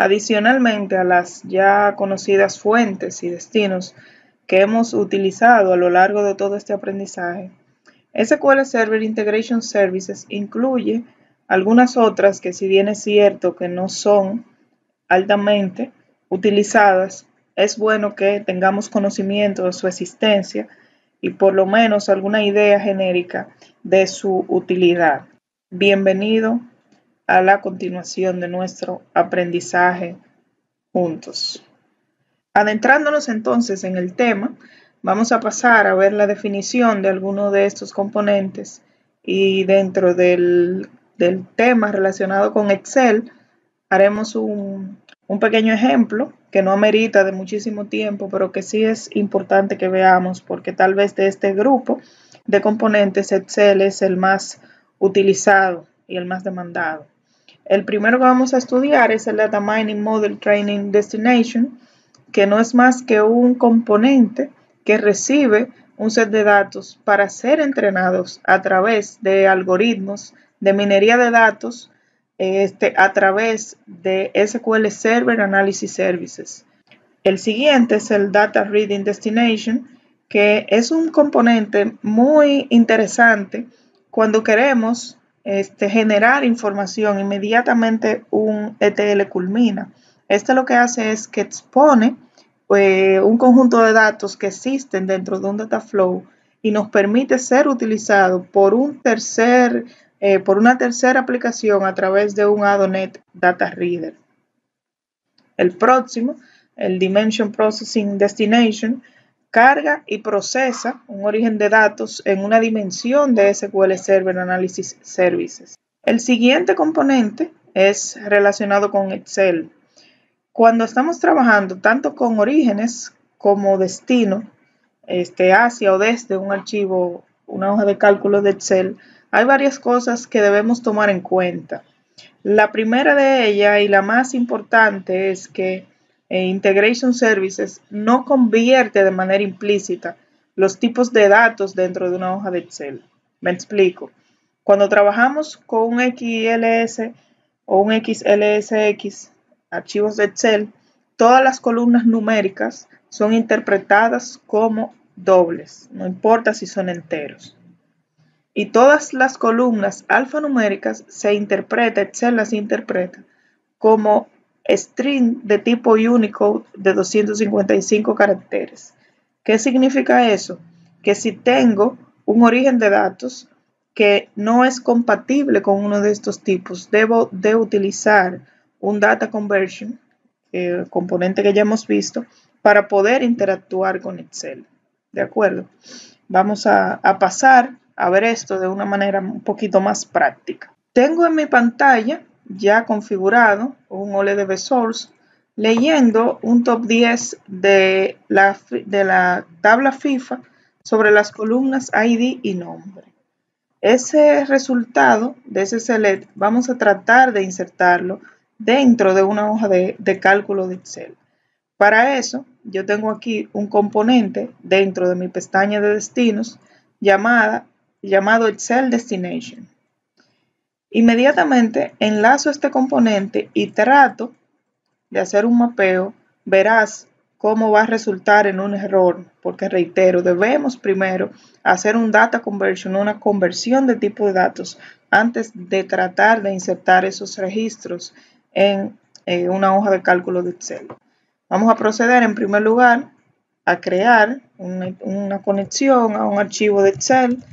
Adicionalmente a las ya conocidas fuentes y destinos que hemos utilizado a lo largo de todo este aprendizaje, SQL Server Integration Services incluye algunas otras que, si bien es cierto que no son altamente utilizadas, es bueno que tengamos conocimiento de su existencia y por lo menos alguna idea genérica de su utilidad. Bienvenido a la continuación de nuestro aprendizaje juntos. Adentrándonos entonces en el tema, vamos a pasar a ver la definición de algunos de estos componentes y dentro del tema relacionado con Excel haremos un pequeño ejemplo que no amerita de muchísimo tiempo, pero que sí es importante que veamos porque tal vez de este grupo de componentes Excel es el más utilizado y el más demandado. El primero que vamos a estudiar es el Data Mining Model Training Destination, que no es más que un componente que recibe un set de datos para ser entrenados a través de algoritmos de minería de datos a través de SQL Server Analysis Services. El siguiente es el Data Reading Destination, que es un componente muy interesante cuando queremos generar información. Inmediatamente un ETL culmina. Lo que hace es que expone un conjunto de datos que existen dentro de un data flow y nos permite ser utilizado por por una tercera aplicación a través de un ADONet Data Reader. El próximo, el Dimension Processing Destination, carga y procesa un origen de datos en una dimensión de SQL Server Analysis Services. El siguiente componente es relacionado con Excel. Cuando estamos trabajando tanto con orígenes como destino, hacia o desde un archivo, una hoja de cálculo de Excel, hay varias cosas que debemos tomar en cuenta. La primera de ellas y la más importante es que Integration Services no convierte de manera implícita los tipos de datos dentro de una hoja de Excel. Me explico. Cuando trabajamos con un XLS o un XLSX, archivos de Excel, todas las columnas numéricas son interpretadas como dobles, no importa si son enteros. Y todas las columnas alfanuméricas Excel las interpreta como string de tipo Unicode de 255 caracteres. ¿Qué significa eso? Que si tengo un origen de datos que no es compatible con uno de estos tipos, debo de utilizar un data conversion, componente que ya hemos visto, para poder interactuar con Excel. ¿De acuerdo? Vamos a pasar a ver esto de una manera un poquito más práctica. Tengo en mi pantalla ya configurado un OLEDB Source leyendo un top 10 de la tabla FIFA sobre las columnas ID y nombre. Ese resultado de ese select vamos a tratar de insertarlo dentro de una hoja de cálculo de Excel. Para eso, yo tengo aquí un componente dentro de mi pestaña de destinos llamado Excel Destination. Inmediatamente enlazo este componente y trato de hacer un mapeo. Verás cómo va a resultar en un error, porque reitero, debemos primero hacer un data conversion, una conversión de tipo de datos, antes de tratar de insertar esos registros en una hoja de cálculo de Excel. Vamos a proceder en primer lugar a crear una conexión a un archivo de Excel,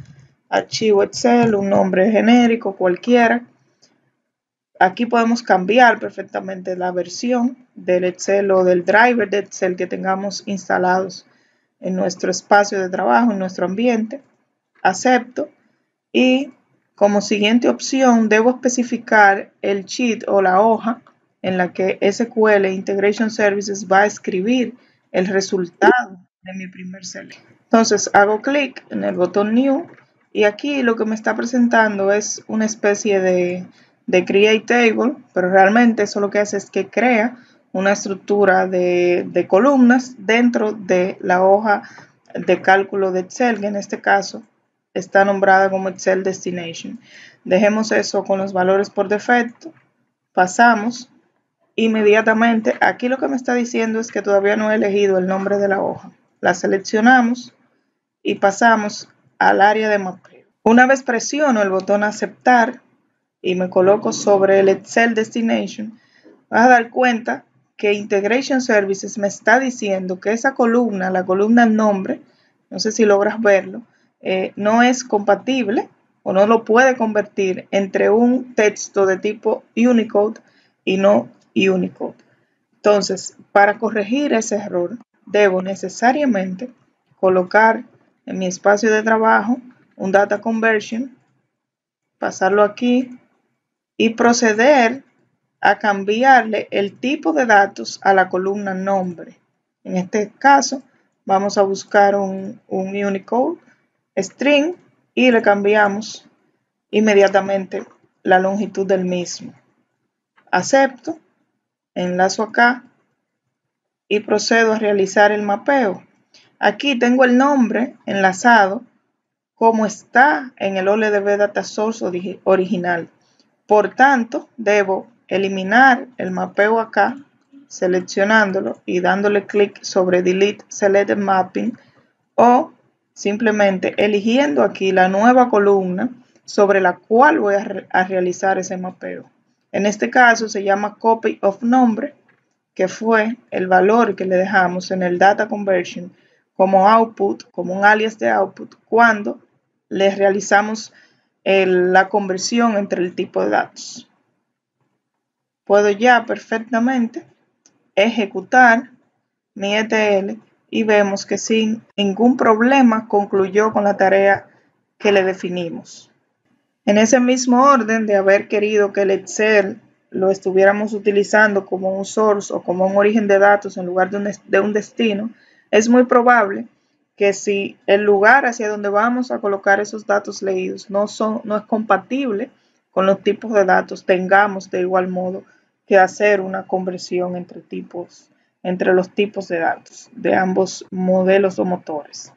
un nombre genérico cualquiera. Aquí podemos cambiar perfectamente la versión del Excel o del driver de Excel que tengamos instalados en nuestro espacio de trabajo, en nuestro ambiente. Acepto y como siguiente opción debo especificar el sheet o la hoja en la que SQL Integration Services va a escribir el resultado de mi primer select. Entonces hago clic en el botón New y aquí lo que me está presentando es una especie de Create Table, pero realmente eso lo que hace es que crea una estructura de columnas dentro de la hoja de cálculo de Excel, que en este caso está nombrada como Excel Destination. Dejemos eso con los valores por defecto. Pasamos inmediatamente. Aquí lo que me está diciendo es que todavía no he elegido el nombre de la hoja. La seleccionamos y pasamos al área de mapeo. Una vez presiono el botón aceptar y me coloco sobre el Excel Destination, vas a dar cuenta que Integration Services me está diciendo que esa columna, la columna nombre, no sé si logras verlo, no es compatible o no lo puede convertir entre un texto de tipo Unicode y no Unicode. Entonces, para corregir ese error, debo necesariamente colocar en mi espacio de trabajo un data conversion, pasarlo aquí y proceder a cambiarle el tipo de datos a la columna nombre. En este caso, vamos a buscar un Unicode string y le cambiamos inmediatamente la longitud del mismo. Acepto, enlazo acá y procedo a realizar el mapeo. Aquí tengo el nombre enlazado como está en el OLEDB Data Source original. Por tanto, debo eliminar el mapeo acá, seleccionándolo y dándole clic sobre Delete Selected Mapping o simplemente eligiendo aquí la nueva columna sobre la cual voy a realizar ese mapeo. En este caso se llama Copy of Nombre, que fue el valor que le dejamos en el Data Conversion como output, como un alias de output, cuando le realizamos la conversión entre el tipo de datos. Puedo ya perfectamente ejecutar mi ETL y vemos que sin ningún problema concluyó con la tarea que le definimos. En ese mismo orden de haber querido que el Excel lo estuviéramos utilizando como un source o como un origen de datos en lugar de un destino, es muy probable que si el lugar hacia donde vamos a colocar esos datos leídos no es compatible con los tipos de datos, tengamos de igual modo que hacer una conversión entre los tipos de datos de ambos modelos o motores.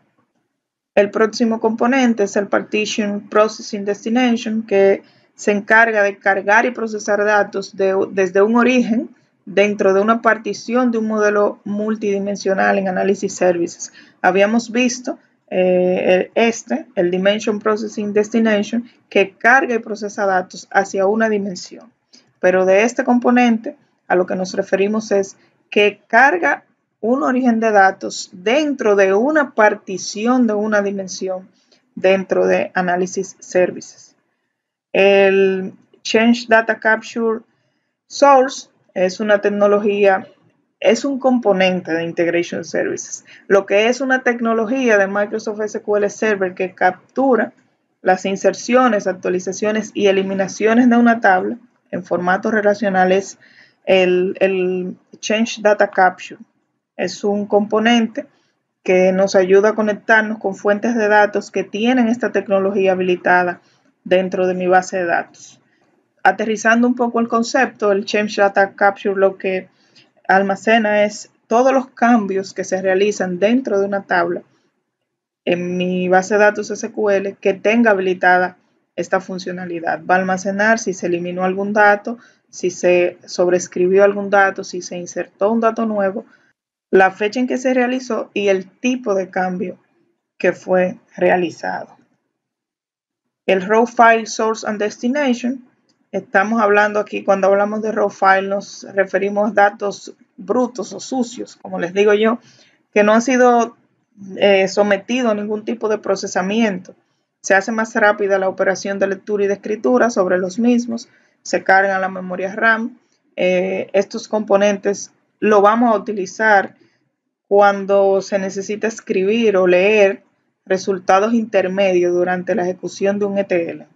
El próximo componente es el Partition Processing Destination, que se encarga de cargar y procesar datos desde un origen dentro de una partición de un modelo multidimensional en Analysis Services. Habíamos visto el Dimension Processing Destination, que carga y procesa datos hacia una dimensión. Pero de este componente a lo que nos referimos es que carga un origen de datos dentro de una partición de una dimensión dentro de Analysis Services. El Change Data Capture Source es una tecnología, es un componente de Integration Services. Lo que es una tecnología de Microsoft SQL Server que captura las inserciones, actualizaciones y eliminaciones de una tabla en formato relacional es el Change Data Capture. Es un componente que nos ayuda a conectarnos con fuentes de datos que tienen esta tecnología habilitada dentro de mi base de datos. Aterrizando un poco el concepto, el Change Data Capture lo que almacena es todos los cambios que se realizan dentro de una tabla en mi base de datos SQL que tenga habilitada esta funcionalidad. Va a almacenar si se eliminó algún dato, si se sobreescribió algún dato, si se insertó un dato nuevo, la fecha en que se realizó y el tipo de cambio que fue realizado. El Raw File Source and Destination, estamos hablando aquí, cuando hablamos de Raw File nos referimos a datos brutos o sucios, como les digo yo, que no han sido sometidos a ningún tipo de procesamiento. Se hace más rápida la operación de lectura y de escritura sobre los mismos, se cargan a la memoria RAM. Estos componentes lo vamos a utilizar cuando se necesita escribir o leer resultados intermedios durante la ejecución de un ETL. O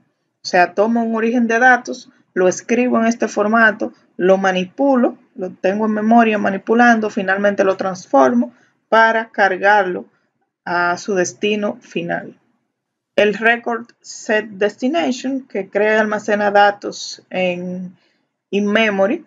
sea, tomo un origen de datos, lo escribo en este formato, lo manipulo, lo tengo en memoria manipulando, finalmente lo transformo para cargarlo a su destino final. El Record Set Destination, que crea y almacena datos en in-memory,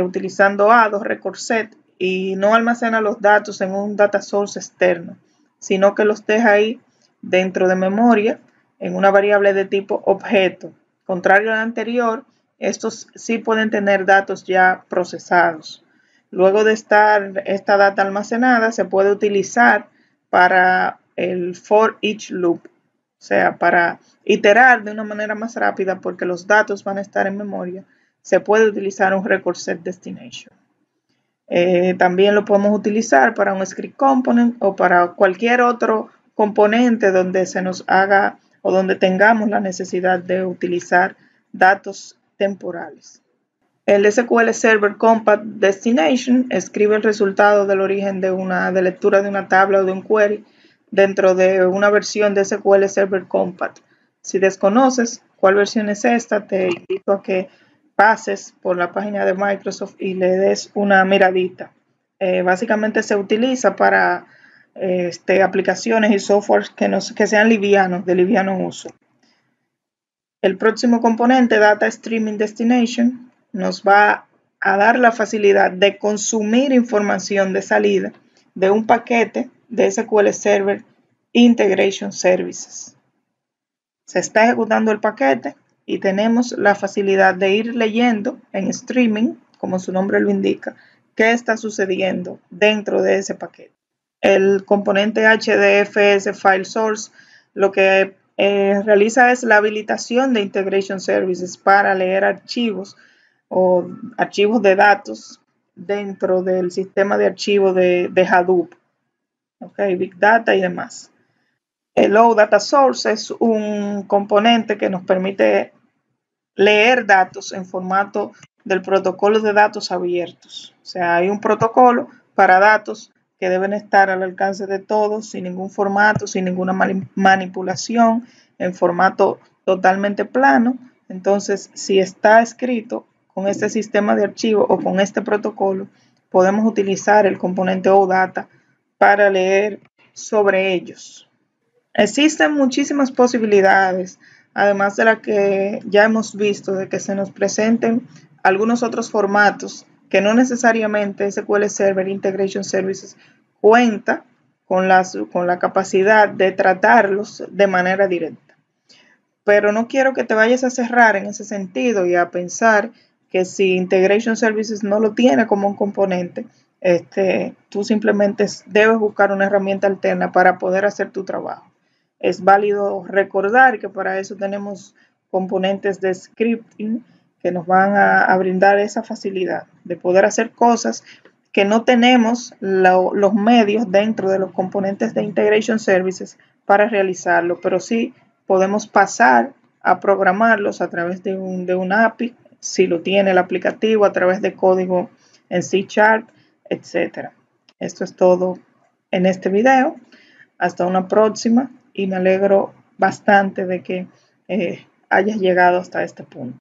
utilizando A2 Record Set, y no almacena los datos en un data source externo, sino que los deja ahí dentro de memoria en una variable de tipo objeto. Contrario al anterior, estos sí pueden tener datos ya procesados. Luego de estar esta data almacenada, se puede utilizar para el for each loop, o sea, para iterar de una manera más rápida porque los datos van a estar en memoria. Se puede utilizar un record set destination. También lo podemos utilizar para un script component o para cualquier otro componente donde se nos haga o donde tengamos la necesidad de utilizar datos temporales. El SQL Server Compat Destination escribe el resultado del origen de lectura de una tabla o de un query dentro de una versión de SQL Server Compat. Si desconoces cuál versión es esta, te invito a que pases por la página de Microsoft y le des una miradita. Básicamente se utiliza para aplicaciones y software que sean livianos, de liviano uso. El próximo componente, Data Streaming Destination, nos va a dar la facilidad de consumir información de salida de un paquete de SQL Server Integration Services. Se está ejecutando el paquete y tenemos la facilidad de ir leyendo en streaming, como su nombre lo indica, qué está sucediendo dentro de ese paquete. El componente HDFS File Source lo que realiza es la habilitación de Integration Services para leer archivos o archivos de datos dentro del sistema de archivos de Hadoop, okay, Big Data y demás. El Low Data Source es un componente que nos permite leer datos en formato del protocolo de datos abiertos. O sea, hay un protocolo para datos que deben estar al alcance de todos, sin ningún formato, sin ninguna manipulación, en formato totalmente plano. Entonces, si está escrito con este sistema de archivo o con este protocolo, podemos utilizar el componente OData para leer sobre ellos. Existen muchísimas posibilidades, además de la que ya hemos visto, de que se nos presenten algunos otros formatos que no necesariamente SQL Server Integration Services cuenta con la capacidad de tratarlos de manera directa. Pero no quiero que te vayas a cerrar en ese sentido y a pensar que si Integration Services no lo tiene como un componente, tú simplemente debes buscar una herramienta alterna para poder hacer tu trabajo. Es válido recordar que para eso tenemos componentes de scripting que nos van a brindar esa facilidad de poder hacer cosas que no tenemos los medios dentro de los componentes de Integration Services para realizarlo, pero sí podemos pasar a programarlos a través de un API, si lo tiene el aplicativo, a través de código en C#, etc. Esto es todo en este video. Hasta una próxima y me alegro bastante de que hayas llegado hasta este punto.